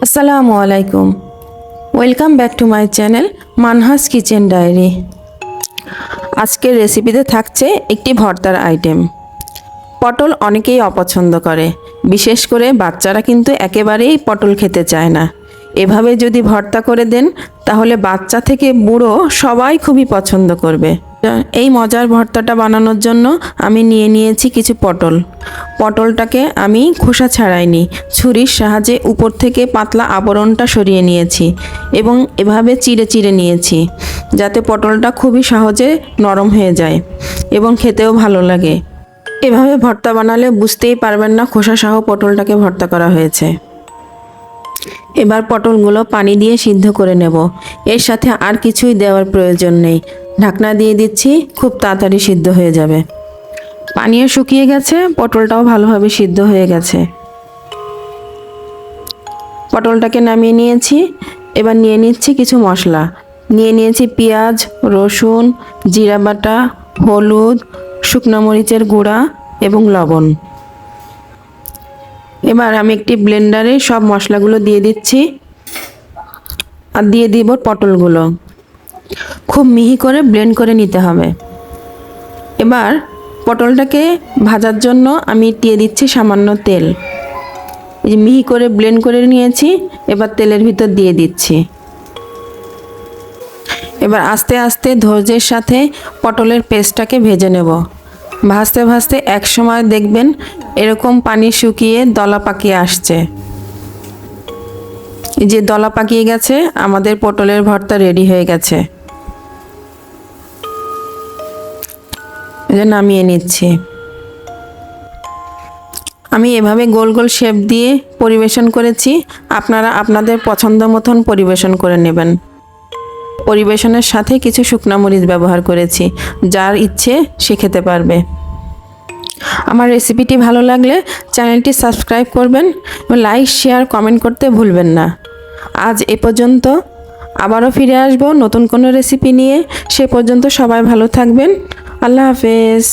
আসসালামু আলাইকুম। Welcome back to my channel Manha's kitchen diary. আজকের রেসিপিতে থাকছে একটি ভর্তার আইটেম। পটল অনেকেই অপছন্দ করে, বিশেষ করে বাচ্চারা কিন্তু একেবারেই পটল খেতে চায় না। এভাবে যদি ভর্তা করে দেন তাহলে বাচ্চা থেকে বুড়ো সবাই খুবই পছন্দ করবে। এই মজার ভর্তাটা বানানোর জন্য আমি নিয়ে নিয়েছি কিছু পটল। পটলটাকে আমি খোসা ছাড়াইনি, ছুরির সাহায্যে উপর থেকে পাতলা আবরণটা সরিয়ে নিয়েছি এবং এভাবে চিড়ে চিড়ে নিয়েছি যাতে পটলটা খুবই সহজে নরম হয়ে যায় এবং খেতেও ভালো লাগে। এভাবে ভর্তা বানালে বুঝতেই পারবেন না খোসা সহ পটলটাকে ভর্তা করা হয়েছে। এবার পটলগুলো পানি দিয়ে সিদ্ধ করে নেব। এর সাথে আর কিছুই দেওয়ার প্রয়োজন নেই। ঢাকনা দিয়ে দিচ্ছি, খুব তাড়াতাড়ি সিদ্ধ হয়ে যাবে। পানিও শুকিয়ে গেছে, পটলটাও ভালোভাবে সিদ্ধ হয়ে গেছে। পটলটাকে নামিয়ে নিয়েছি। এবার নিয়ে নিচ্ছি কিছু মশলা। নিয়ে নিয়েছি পেঁয়াজ, রসুন, জিরা বাটা, হলুদ, শুকনো মরিচের গুঁড়া এবং লবণ। এবার আমি একটি ব্লেন্ডারে সব মশলাগুলো দিয়ে দিচ্ছি আর দিয়ে দিব পটলগুলো। খুব মিহি করে ব্লেন্ড করে নিতে হবে। এবার পটলটাকে ভাজার জন্য আমি দিয়ে দিচ্ছি সামান্য তেল। এই যে মিহি করে ব্লেন্ড করে নিয়েছি, এবার তেলের ভিতর দিয়ে দিচ্ছি। এবার আস্তে আস্তে ধৈর্যের সাথে পটলের পেস্টটাকে ভেজে নেব। ভাজতে ভাজতে এক সময় দেখবেন এরকম পানি শুকিয়ে দলা পাকিয়ে আসছে। এই যে দলা পাকিয়ে গেছে, আমাদের পটলের ভর্তা রেডি হয়ে গেছে। নামিয়ে নিচ্ছি। আমি এভাবে গোল গোল শেপ দিয়ে পরিবেশন করেছি। আপনারা আপনাদের পছন্দ মতন পরিবেশন করে নেবেন। পরিবেশনের সাথে কিছু শুকনা মরিচ ব্যবহার করেছি, যার ইচ্ছে সে খেতে পারবে। আমার রেসিপিটি ভালো লাগলে চ্যানেলটি সাবস্ক্রাইব করবেন, লাইক শেয়ার কমেন্ট করতে ভুলবেন না। আজ এ পর্যন্ত, আবারও ফিরে আসব নতুন কোনো রেসিপি নিয়ে। সে পর্যন্ত সবাই ভালো থাকবেন। আল্লাহ হাফেজ।